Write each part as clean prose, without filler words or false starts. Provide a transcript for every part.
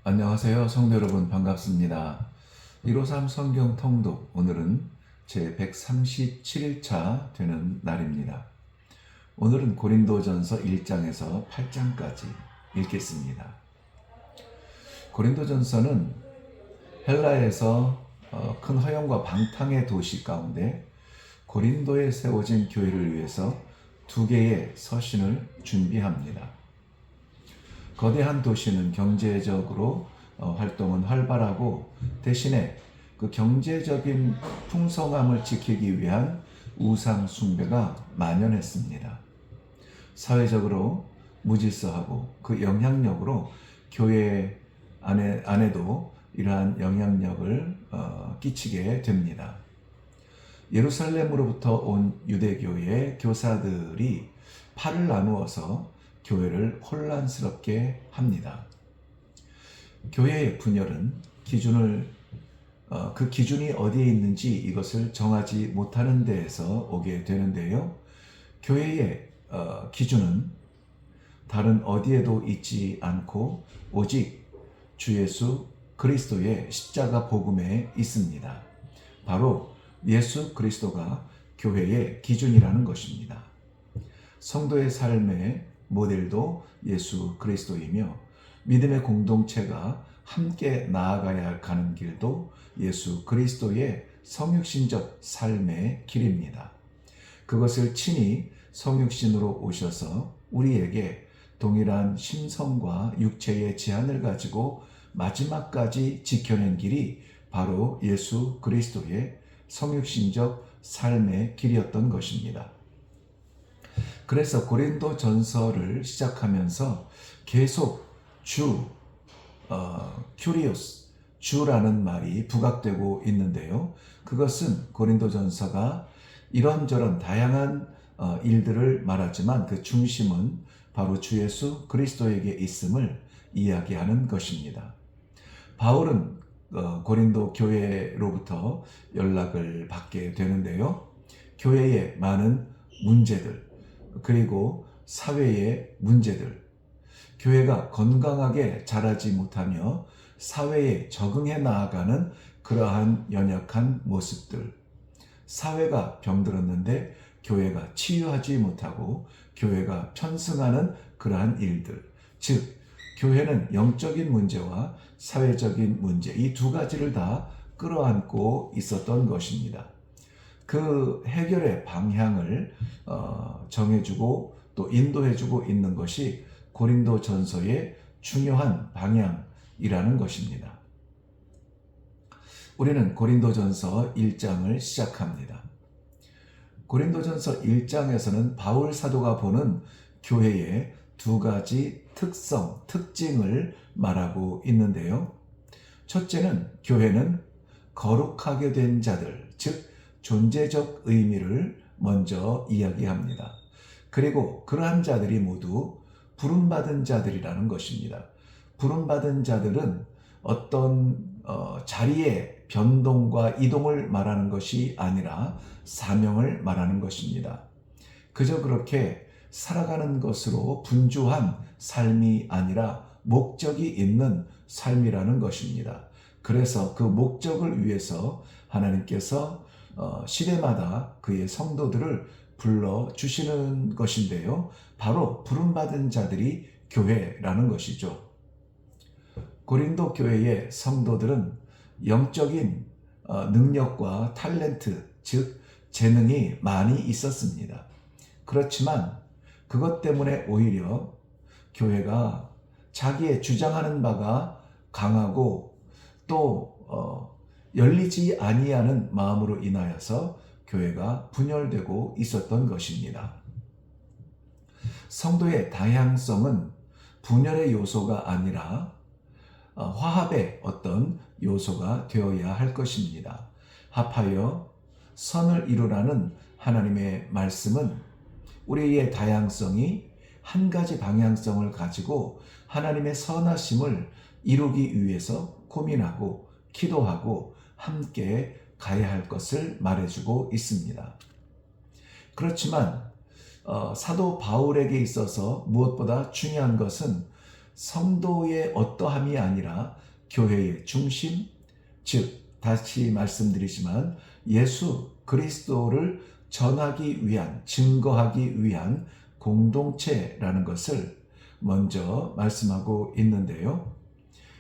안녕하세요. 성도 여러분 반갑습니다. 153 성경 통독 오늘은 제 137일차 되는 날입니다. 오늘은 고린도전서 1장에서 8장까지 읽겠습니다. 고린도전서는 헬라에서 큰 허영과 방탕의 도시 가운데 고린도에 세워진 교회를 위해서 두 개의 서신을 준비합니다. 거대한 도시는 경제적으로 활동은 활발하고 대신에 그 경제적인 풍성함을 지키기 위한 우상 숭배가 만연했습니다. 사회적으로 무질서하고 그 영향력으로 교회 안에도 이러한 영향력을 끼치게 됩니다. 예루살렘으로부터 온 유대교의 교사들이 팔을 나누어서 교회를 혼란스럽게 합니다. 교회의 분열은 그 기준이 어디에 있는지 이것을 정하지 못하는 데에서 오게 되는데요. 교회의 기준은 다른 어디에도 있지 않고 오직 주 예수 그리스도의 십자가 복음에 있습니다. 바로 예수 그리스도가 교회의 기준이라는 것입니다. 성도의 삶의 모델도 예수 그리스도이며 믿음의 공동체가 함께 나아가야 가는 길도 예수 그리스도의 성육신적 삶의 길입니다. 그것을 친히 성육신으로 오셔서 우리에게 동일한 심성과 육체의 제한을 가지고 마지막까지 지켜낸 길이 바로 예수 그리스도의 성육신적 삶의 길이었던 것입니다. 그래서 고린도 전서를 시작하면서 계속 큐리오스, 주라는 말이 부각되고 있는데요. 그것은 고린도 전서가 이런저런 다양한 일들을 말하지만 그 중심은 바로 주 예수 그리스도에게 있음을 이야기하는 것입니다. 바울은 고린도 교회로부터 연락을 받게 되는데요. 교회의 많은 문제들, 그리고 사회의 문제들, 교회가 건강하게 자라지 못하며 사회에 적응해 나아가는 그러한 연약한 모습들, 사회가 병들었는데 교회가 치유하지 못하고 교회가 편승하는 그러한 일들, 즉 교회는 영적인 문제와 사회적인 문제 이 두 가지를 다 끌어안고 있었던 것입니다. 그 해결의 방향을 정해주고 또 인도해주고 있는 것이 고린도 전서의 중요한 방향이라는 것입니다. 우리는 고린도 전서 1장을 시작합니다. 고린도 전서 1장에서는 바울 사도가 보는 교회의 두 가지 특징을 말하고 있는데요. 첫째는 교회는 거룩하게 된 자들, 즉 존재적 의미를 먼저 이야기합니다. 그리고 그러한 자들이 모두 부름받은 자들이라는 것입니다. 부름받은 자들은 어떤 자리의 변동과 이동을 말하는 것이 아니라 사명을 말하는 것입니다. 그저 그렇게 살아가는 것으로 분주한 삶이 아니라 목적이 있는 삶이라는 것입니다. 그래서 그 목적을 위해서 하나님께서 시대마다 그의 성도들을 불러주시는 것인데요. 바로 부름받은 자들이 교회라는 것이죠. 고린도 교회의 성도들은 영적인 능력과 탤런트, 즉 재능이 많이 있었습니다. 그렇지만 그것 때문에 오히려 교회가 자기의 주장하는 바가 강하고 또 열리지 아니하는 마음으로 인하여서 교회가 분열되고 있었던 것입니다. 성도의 다양성은 분열의 요소가 아니라 화합의 어떤 요소가 되어야 할 것입니다. 합하여 선을 이루라는 하나님의 말씀은 우리의 다양성이 한 가지 방향성을 가지고 하나님의 선하심을 이루기 위해서 고민하고 기도하고 함께 가야 할 것을 말해주고 있습니다. 그렇지만 사도 바울에게 있어서 무엇보다 중요한 것은 성도의 어떠함이 아니라 교회의 중심, 즉 다시 말씀드리지만 예수 그리스도를 전하기 위한, 증거하기 위한 공동체라는 것을 먼저 말씀하고 있는데요.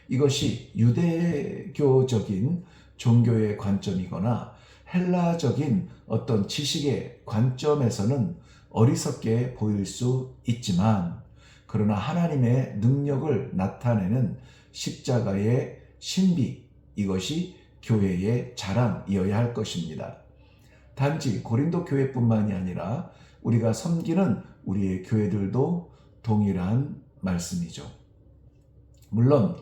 이것이 유대교적인 종교의 관점이거나 헬라적인 어떤 지식의 관점에서는 어리석게 보일 수 있지만, 그러나 하나님의 능력을 나타내는 십자가의 신비, 이것이 교회의 자랑이어야 할 것입니다. 단지 고린도 교회뿐만이 아니라 우리가 섬기는 우리의 교회들도 동일한 말씀이죠. 물론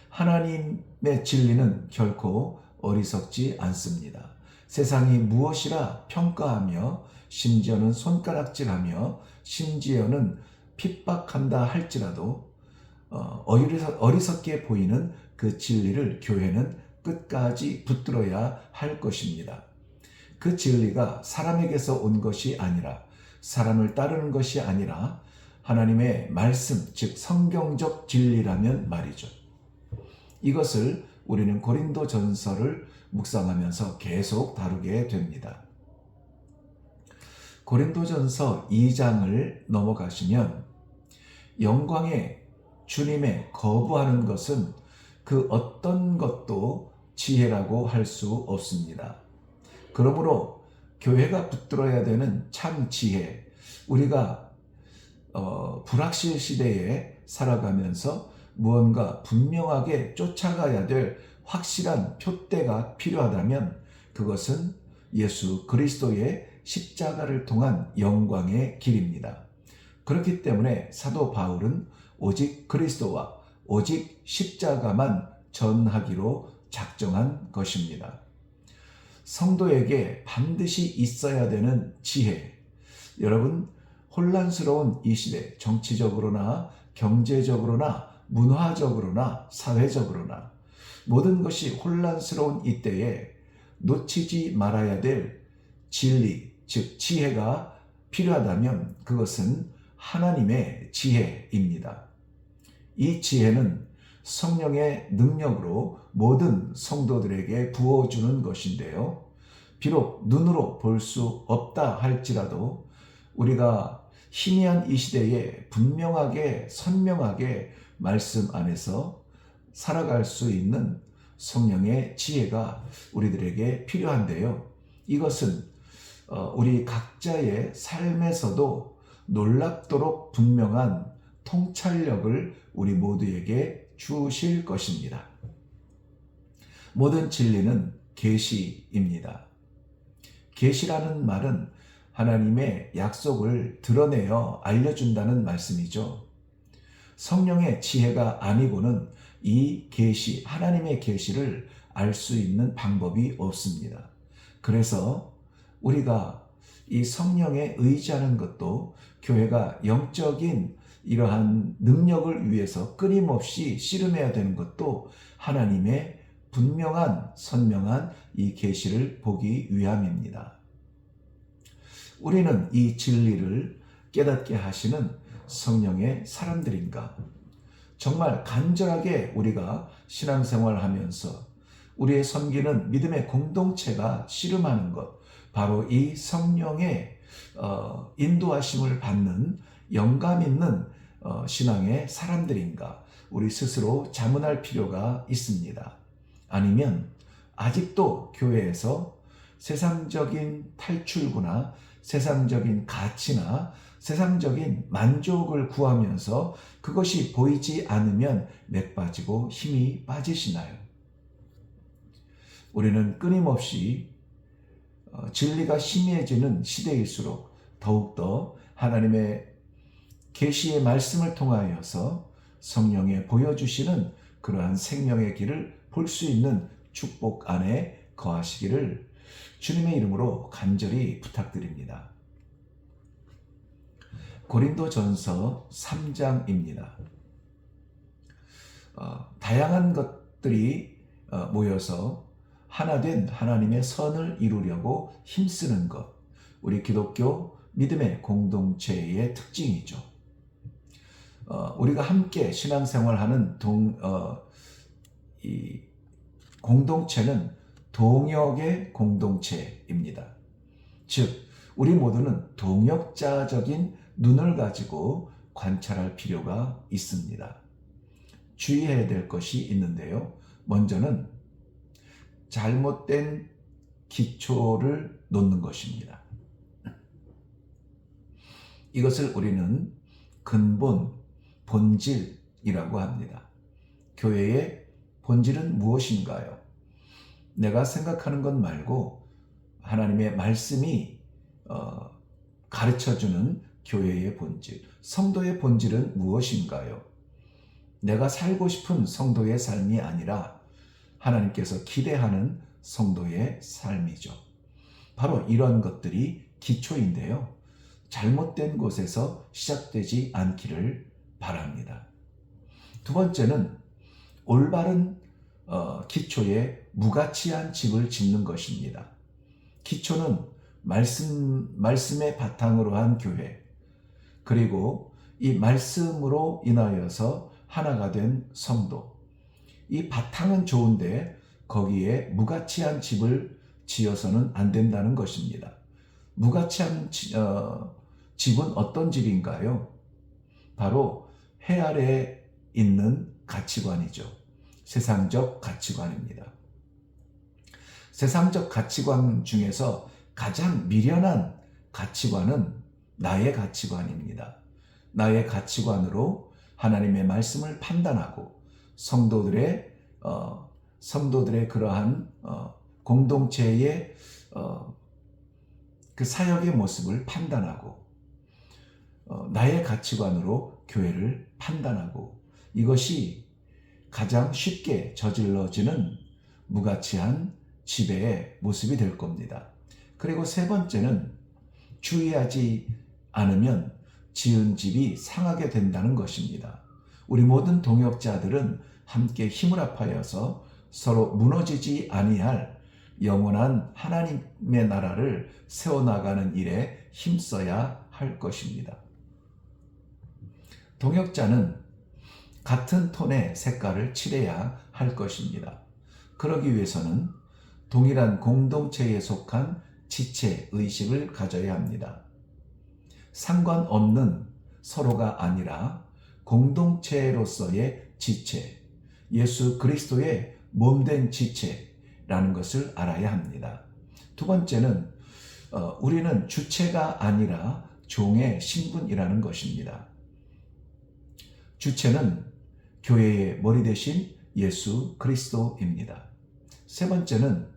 하나님의 진리는 결코 어리석지 않습니다. 세상이 무엇이라 평가하며 심지어는 손가락질하며 심지어는 핍박한다 할지라도 어리석게 보이는 그 진리를 교회는 끝까지 붙들어야 할 것입니다. 그 진리가 사람에게서 온 것이 아니라, 사람을 따르는 것이 아니라 하나님의 말씀, 즉 성경적 진리라면 말이죠. 이것을 우리는 고린도전서를 묵상하면서 계속 다루게 됩니다. 고린도전서 2장을 넘어가시면 영광의 주님의 거부하는 것은 그 어떤 것도 지혜라고 할 수 없습니다. 그러므로 교회가 붙들어야 되는 참 지혜, 우리가 불확실 시대에 살아가면서 무언가 분명하게 쫓아가야 될 확실한 표대가 필요하다면 그것은 예수 그리스도의 십자가를 통한 영광의 길입니다. 그렇기 때문에 사도 바울은 오직 그리스도와 오직 십자가만 전하기로 작정한 것입니다. 성도에게 반드시 있어야 되는 지혜. 여러분, 혼란스러운 이 시대, 정치적으로나 경제적으로나 문화적으로나 사회적으로나 모든 것이 혼란스러운 이때에 놓치지 말아야 될 진리, 즉 지혜가 필요하다면 그것은 하나님의 지혜입니다. 이 지혜는 성령의 능력으로 모든 성도들에게 부어주는 것인데요. 비록 눈으로 볼 수 없다 할지라도 우리가 희미한 이 시대에 분명하게 선명하게 말씀 안에서 살아갈 수 있는 성령의 지혜가 우리들에게 필요한데요. 이것은 우리 각자의 삶에서도 놀랍도록 분명한 통찰력을 우리 모두에게 주실 것입니다. 모든 진리는 계시입니다. 계시라는 말은 하나님의 약속을 드러내어 알려준다는 말씀이죠. 성령의 지혜가 아니고는 이 계시, 하나님의 계시를 알 수 있는 방법이 없습니다. 그래서 우리가 이 성령에 의지하는 것도 교회가 영적인 이러한 능력을 위해서 끊임없이 씨름해야 되는 것도 하나님의 분명한 선명한 이 계시를 보기 위함입니다. 우리는 이 진리를 깨닫게 하시는 성령의 사람들인가? 정말 간절하게 우리가 신앙생활을 하면서 우리의 섬기는 믿음의 공동체가 씨름하는 것, 바로 이 성령의 인도하심을 받는 영감 있는 신앙의 사람들인가? 우리 스스로 자문할 필요가 있습니다. 아니면 아직도 교회에서 세상적인 탈출구나 세상적인 가치나 세상적인 만족을 구하면서 그것이 보이지 않으면 맥 빠지고 힘이 빠지시나요? 우리는 끊임없이 진리가 희미해지는 시대일수록 더욱더 하나님의 계시의 말씀을 통하여서 성령의 보여주시는 그러한 생명의 길을 볼 수 있는 축복 안에 거하시기를 주님의 이름으로 간절히 부탁드립니다. 고린도전서 3장입니다. 다양한 것들이 모여서 하나된 하나님의 선을 이루려고 힘쓰는 것, 우리 기독교 믿음의 공동체의 특징이죠. 우리가 함께 신앙생활하는 이 공동체는 동역의 공동체입니다. 즉, 우리 모두는 동역자적인 눈을 가지고 관찰할 필요가 있습니다. 주의해야 될 것이 있는데요. 먼저는 잘못된 기초를 놓는 것입니다. 이것을 우리는 근본, 본질이라고 합니다. 교회의 본질은 무엇인가요? 내가 생각하는 것 말고 하나님의 말씀이 가르쳐주는 교회의 본질, 성도의 본질은 무엇인가요? 내가 살고 싶은 성도의 삶이 아니라 하나님께서 기대하는 성도의 삶이죠. 바로 이런 것들이 기초인데요. 잘못된 곳에서 시작되지 않기를 바랍니다. 두 번째는 올바른 기초에 무가치한 집을 짓는 것입니다. 기초는 말씀의 바탕으로 한 교회, 그리고 이 말씀으로 인하여서 하나가 된 성도. 이 바탕은 좋은데 거기에 무가치한 집을 지어서는 안 된다는 것입니다. 무가치한 집은 어떤 집인가요? 바로 해 아래에 있는 가치관이죠. 세상적 가치관입니다. 세상적 가치관 중에서 가장 미련한 가치관은 나의 가치관입니다. 나의 가치관으로 하나님의 말씀을 판단하고 성도들의 그러한 공동체의 그 사역의 모습을 판단하고 나의 가치관으로 교회를 판단하고, 이것이 가장 쉽게 저질러지는 무가치한 지배의 모습이 될 겁니다. 그리고 세 번째는 주의하지 않으면 지은 집이 상하게 된다는 것입니다. 우리 모든 동역자들은 함께 힘을 합하여서 서로 무너지지 아니할 영원한 하나님의 나라를 세워나가는 일에 힘써야 할 것입니다. 동역자는 같은 톤의 색깔을 칠해야 할 것입니다. 그러기 위해서는 동일한 공동체에 속한 지체 의식을 가져야 합니다. 상관없는 서로가 아니라 공동체로서의 지체, 예수 그리스도의 몸된 지체라는 것을 알아야 합니다. 두 번째는 우리는 주체가 아니라 종의 신분이라는 것입니다. 주체는 교회의 머리 대신 예수 그리스도입니다. 세 번째는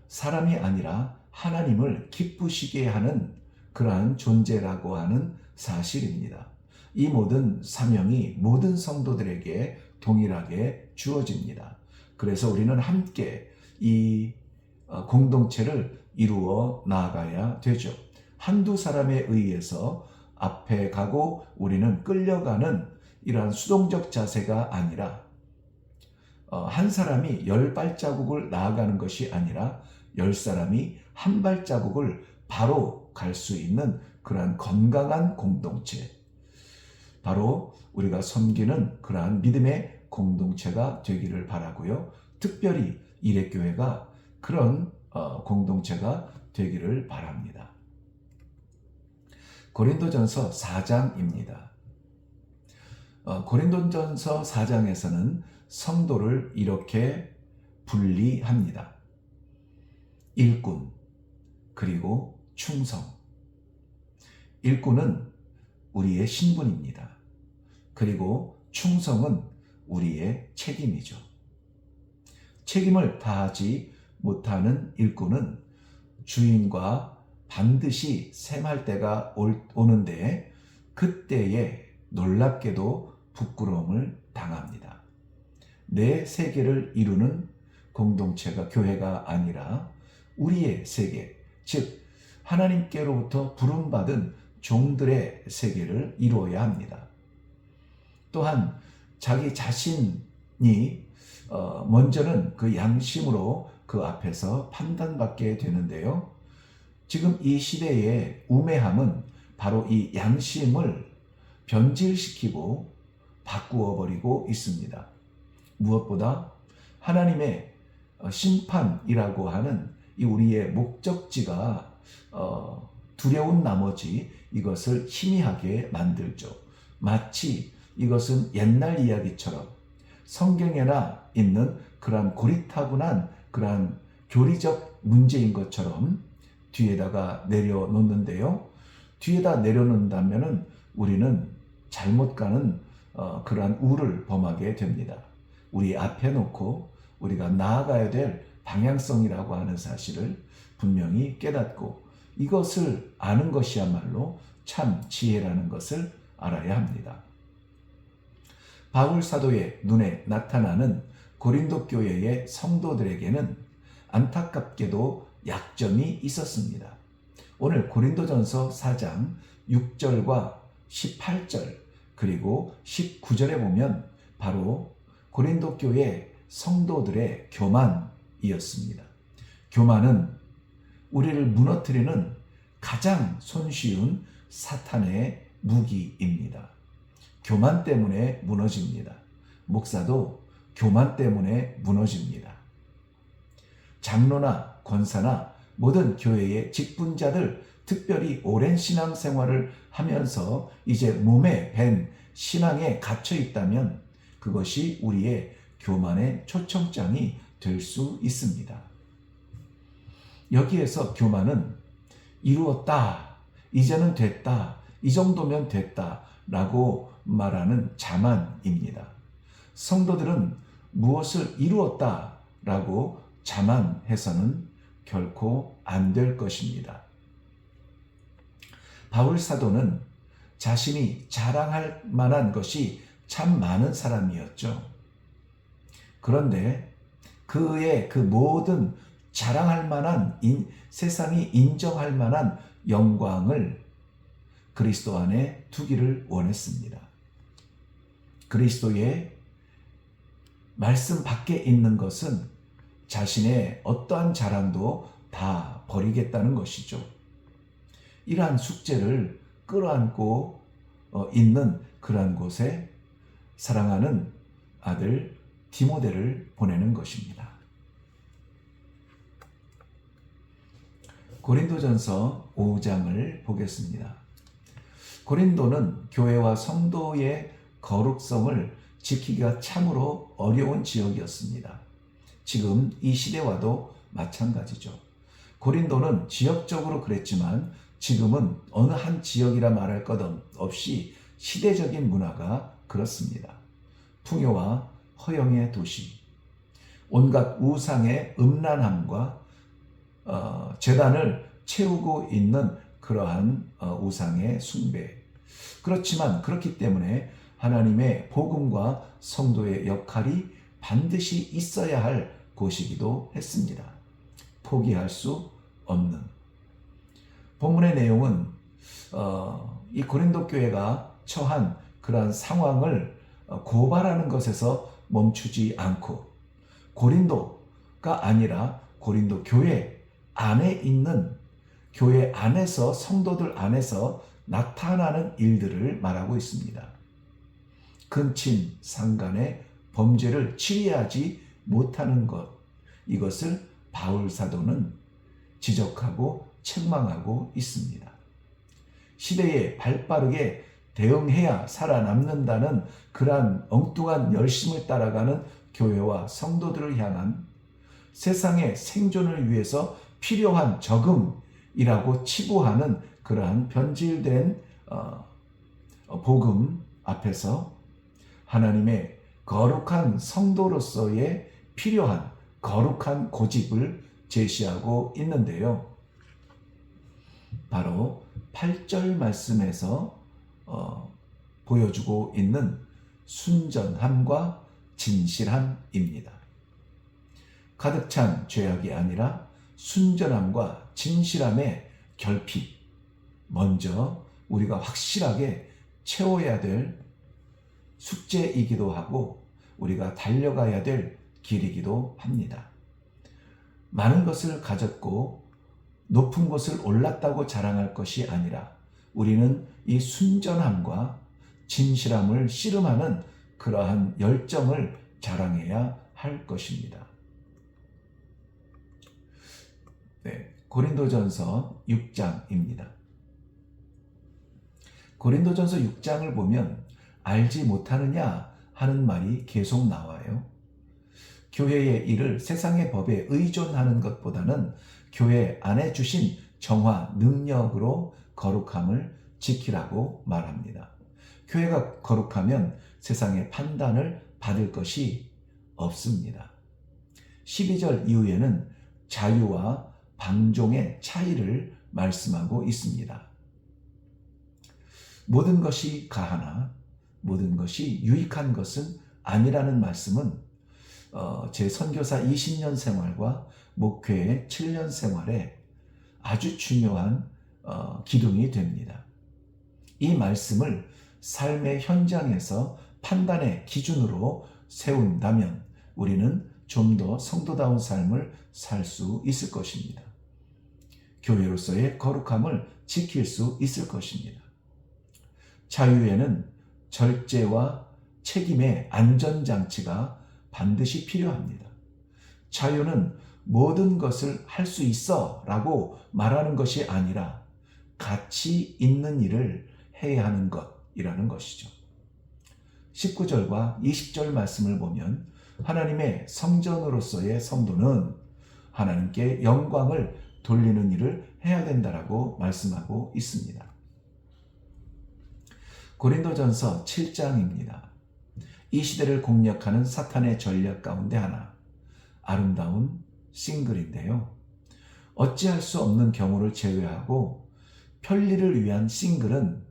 사람이 아니라 하나님을 기쁘시게 하는 그러한 존재라고 하는 사실입니다. 이 모든 사명이 모든 성도들에게 동일하게 주어집니다. 그래서 우리는 함께 이 공동체를 이루어 나아가야 되죠. 한두 사람에 의해서 앞에 가고 우리는 끌려가는 이러한 수동적 자세가 아니라 한 사람이 10발자국을 나아가는 것이 아니라 10사람이 한 발자국을 바로 갈 수 있는 그러한 건강한 공동체, 바로 우리가 섬기는 그러한 믿음의 공동체가 되기를 바라고요. 특별히 일회교회가 그런 공동체가 되기를 바랍니다. 고린도전서 4장입니다. 고린도전서 4장에서는 성도를 이렇게 분리합니다. 일꾼, 그리고 충성. 일꾼은 우리의 신분입니다. 그리고 충성은 우리의 책임이죠. 책임을 다하지 못하는 일꾼은 주인과 반드시 셈할 때가 오는데 그때에 놀랍게도 부끄러움을 당합니다. 내 세계를 이루는 공동체가 교회가 아니라 우리의 세계, 즉 하나님께로부터 부름받은 종들의 세계를 이루어야 합니다. 또한 자기 자신이 먼저는 그 양심으로 그 앞에서 판단받게 되는데요. 지금 이 시대의 우매함은 바로 이 양심을 변질시키고 바꾸어 버리고 있습니다. 무엇보다 하나님의 심판이라고 하는 이 우리의 목적지가 두려운 나머지 이것을 희미하게 만들죠. 마치 이것은 옛날 이야기처럼 성경에나 있는 그러한 고리타분한 그러한 교리적 문제인 것처럼 뒤에다가 내려놓는데요. 뒤에다 내려놓는다면 우리는 잘못 가는 그러한 우를 범하게 됩니다. 우리 앞에 놓고 우리가 나아가야 될 방향성이라고 하는 사실을 분명히 깨닫고 이것을 아는 것이야말로 참 지혜라는 것을 알아야 합니다. 바울 사도의 눈에 나타나는 고린도 교회의 성도들에게는 안타깝게도 약점이 있었습니다. 오늘 고린도전서 4장 6절과 18절 그리고 19절에 보면 바로 고린도 교회 성도들의 교만이었습니다. 교만은 우리를 무너뜨리는 가장 손쉬운 사탄의 무기입니다. 교만 때문에 무너집니다. 목사도 교만 때문에 무너집니다. 장로나 권사나 모든 교회의 직분자들, 특별히 오랜 신앙생활을 하면서 이제 몸에 밴 신앙에 갇혀 있다면 그것이 우리의 교만의 초청장이 될 수 있습니다. 여기에서 교만은 이루었다, 이제는 됐다, 이 정도면 됐다 라고 말하는 자만입니다. 성도들은 무엇을 이루었다 라고 자만해서는 결코 안 될 것입니다. 바울 사도는 자신이 자랑할 만한 것이 참 많은 사람이었죠. 그런데 그의 그 모든 자랑할 만한 세상이 인정할 만한 영광을 그리스도 안에 두기를 원했습니다. 그리스도의 말씀 밖에 있는 것은 자신의 어떠한 자랑도 다 버리겠다는 것이죠. 이러한 숙제를 끌어안고 있는 그러한 곳에 사랑하는 아들 디모데를 보내는 것입니다. 고린도전서 5장을 보겠습니다. 고린도는 교회와 성도의 거룩성을 지키기가 참으로 어려운 지역이었습니다. 지금 이 시대와도 마찬가지죠. 고린도는 지역적으로 그랬지만 지금은 어느 한 지역이라 말할 것 없이 시대적인 문화가 그렇습니다. 풍요와 허영의 도시, 온갖 우상의 음란함과 제단을 채우고 있는 그러한 우상의 숭배. 그렇지만 그렇기 때문에 하나님의 복음과 성도의 역할이 반드시 있어야 할 곳이기도 했습니다. 포기할 수 없는. 본문의 내용은 이 고린도 교회가 처한 그러한 상황을 고발하는 것에서 멈추지 않고 고린도가 아니라 고린도 교회 안에 있는 교회 안에서 성도들 안에서 나타나는 일들을 말하고 있습니다. 근친 상간의 범죄를 치리하지 못하는 것, 이것을 바울 사도는 지적하고 책망하고 있습니다. 시대에 발빠르게 대응해야 살아남는다는 그러한 엉뚱한 열심을 따라가는 교회와 성도들을 향한 세상의 생존을 위해서 필요한 적응이라고 치부하는 그러한 변질된 복음 앞에서 하나님의 거룩한 성도로서의 필요한 거룩한 고집을 제시하고 있는데요. 바로 8절 말씀에서 보여주고 있는 순전함과 진실함입니다. 가득 찬 죄악이 아니라 순전함과 진실함의 결핍, 먼저 우리가 확실하게 채워야 될 숙제이기도 하고 우리가 달려가야 될 길이기도 합니다. 많은 것을 가졌고 높은 곳을 올랐다고 자랑할 것이 아니라 우리는 이 순전함과 진실함을 씨름하는 그러한 열정을 자랑해야 할 것입니다. 네, 고린도전서 6장입니다. 고린도전서 6장을 보면 알지 못하느냐 하는 말이 계속 나와요. 교회의 일을 세상의 법에 의존하는 것보다는 교회 안에 주신 정화, 능력으로 거룩함을 지키라고 말합니다. 교회가 거룩하면 세상의 판단을 받을 것이 없습니다. 12절 이후에는 자유와 방종의 차이를 말씀하고 있습니다. 모든 것이 가하나 모든 것이 유익한 것은 아니라는 말씀은 제 선교사 20년 생활과 목회의 7년 생활에 아주 중요한 기둥이 됩니다. 이 말씀을 삶의 현장에서 판단의 기준으로 세운다면 우리는 좀 더 성도다운 삶을 살 수 있을 것입니다. 교회로서의 거룩함을 지킬 수 있을 것입니다. 자유에는 절제와 책임의 안전장치가 반드시 필요합니다. 자유는 모든 것을 할 수 있어 라고 말하는 것이 아니라 가치 있는 일을 해야 하는 것이라는 것이죠. 19절과 20절 말씀을 보면 하나님의 성전으로서의 성도는 하나님께 영광을 돌리는 일을 해야 된다라고 말씀하고 있습니다. 고린도전서 7장입니다. 이 시대를 공략하는 사탄의 전략 가운데 하나, 아름다운 싱글인데요. 어찌할 수 없는 경우를 제외하고 편리를 위한 싱글은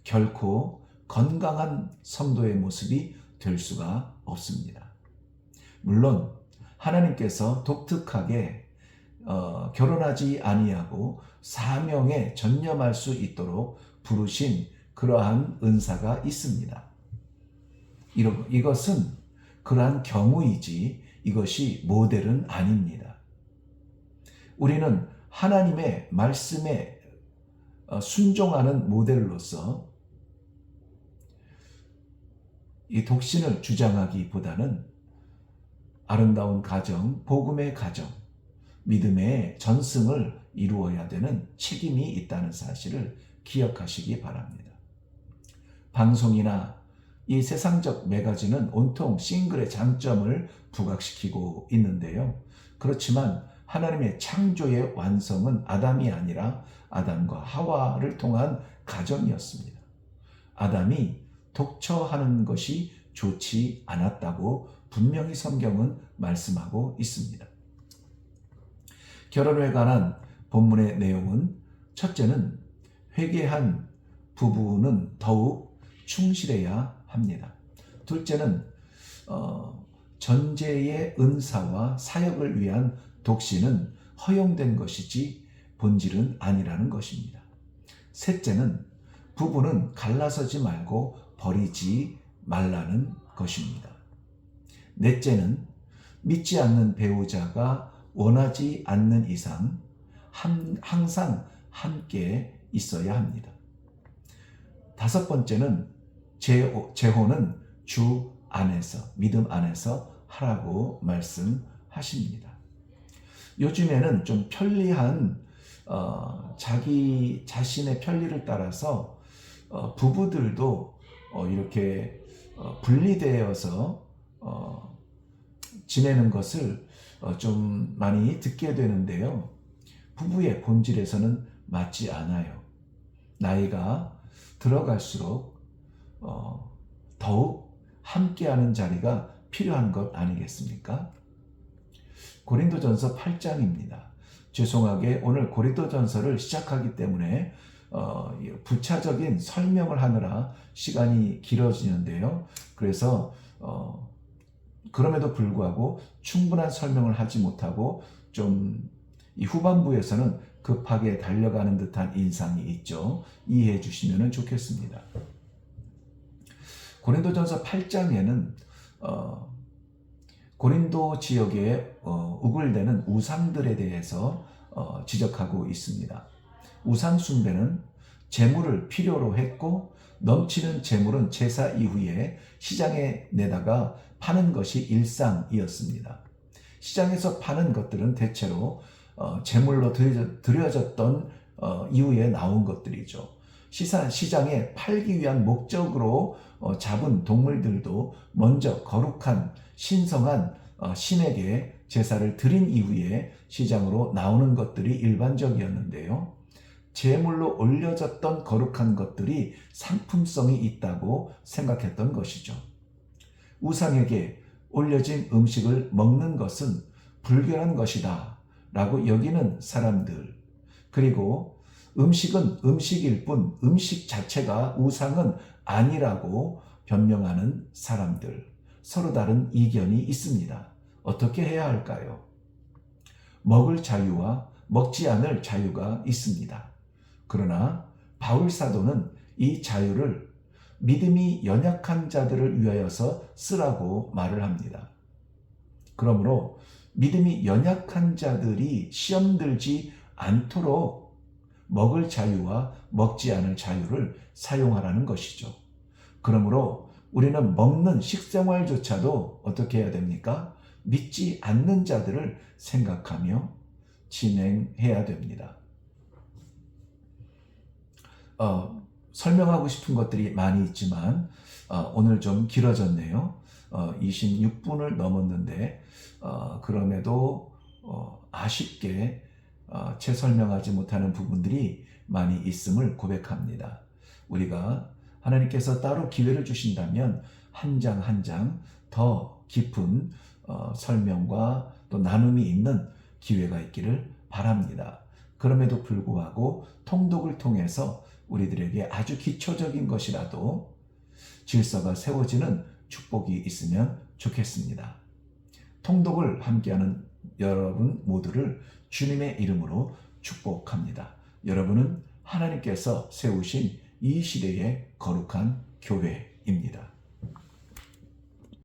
결코 건강한 성도의 모습이 될 수가 없습니다. 물론 하나님께서 독특하게 결혼하지 아니하고 사명에 전념할 수 있도록 부르신 그러한 은사가 있습니다. 이것은 그러한 경우이지 이것이 모델은 아닙니다. 우리는 하나님의 말씀에 순종하는 모델로서 이 독신을 주장하기보다는 아름다운 가정, 복음의 가정, 믿음의 전승을 이루어야 되는 책임이 있다는 사실을 기억하시기 바랍니다. 방송이나 이 세상적 매거진은 온통 싱글의 장점을 부각시키고 있는데요. 그렇지만 하나님의 창조의 완성은 아담이 아니라 아담과 하와를 통한 가정이었습니다. 아담이 독처하는 것이 좋지 않았다고 분명히 성경은 말씀하고 있습니다. 결혼에 관한 본문의 내용은 첫째는 회개한 부부는 더욱 충실해야 합니다. 둘째는 전제의 은사와 사역을 위한 독신은 허용된 것이지 본질은 아니라는 것입니다. 셋째는 부부는 갈라서지 말고 버리지 말라는 것입니다. 넷째는 믿지 않는 배우자가 원하지 않는 이상 항상 함께 있어야 합니다. 다섯 번째는 재혼은 주 안에서, 믿음 안에서 하라고 말씀하십니다. 요즘에는 좀 편리한 자기 자신의 편리를 따라서 부부들도 이렇게 분리되어서 지내는 것을 좀 많이 듣게 되는데요. 부부의 본질에서는 맞지 않아요. 나이가 들어갈수록 더욱 함께하는 자리가 필요한 것 아니겠습니까? 고린도전서 8장입니다. 죄송하게 오늘 고린도전서를 시작하기 때문에 부차적인 설명을 하느라 시간이 길어지는데요. 그래서 그럼에도 불구하고 충분한 설명을 하지 못하고 좀 이 후반부에서는 급하게 달려가는 듯한 인상이 있죠. 이해해 주시면 좋겠습니다. 고린도전서 8장에는 고린도 지역에 우글대는 우상들에 대해서 지적하고 있습니다. 우상 숭배는 재물을 필요로 했고 넘치는 재물은 제사 이후에 시장에 내다가 파는 것이 일상이었습니다. 시장에서 파는 것들은 대체로 제물로 드려졌던 이후에 나온 것들이죠. 시장에 팔기 위한 목적으로 잡은 동물들도 먼저 거룩한 신성한 신에게 제사를 드린 이후에 시장으로 나오는 것들이 일반적이었는데요. 제물로 올려졌던 거룩한 것들이 상품성이 있다고 생각했던 것이죠. 우상에게 올려진 음식을 먹는 것은 불결한 것이다 라고 여기는 사람들, 그리고 음식은 음식일 뿐 음식 자체가 우상은 아니라고 변명하는 사람들, 서로 다른 이견이 있습니다. 어떻게 해야 할까요? 먹을 자유와 먹지 않을 자유가 있습니다. 그러나 바울 사도는 이 자유를 믿음이 연약한 자들을 위하여서 쓰라고 말을 합니다. 그러므로 믿음이 연약한 자들이 시험 들지 않도록 먹을 자유와 먹지 않을 자유를 사용하라는 것이죠. 그러므로 우리는 먹는 식생활조차도 어떻게 해야 됩니까? 믿지 않는 자들을 생각하며 진행해야 됩니다. 설명하고 싶은 것들이 많이 있지만 오늘 좀 길어졌네요. 26분을 넘었는데 그럼에도 아쉽게 채 설명하지 못하는 부분들이 많이 있음을 고백합니다. 우리가 하나님께서 따로 기회를 주신다면 한 장 한 장 더 깊은 설명과 또 나눔이 있는 기회가 있기를 바랍니다. 그럼에도 불구하고 통독을 통해서 우리들에게 아주 기초적인 것이라도 질서가 세워지는 축복이 있으면 좋겠습니다. 통독을 함께하는 여러분 모두를 주님의 이름으로 축복합니다. 여러분은 하나님께서 세우신 이 시대의 거룩한 교회입니다.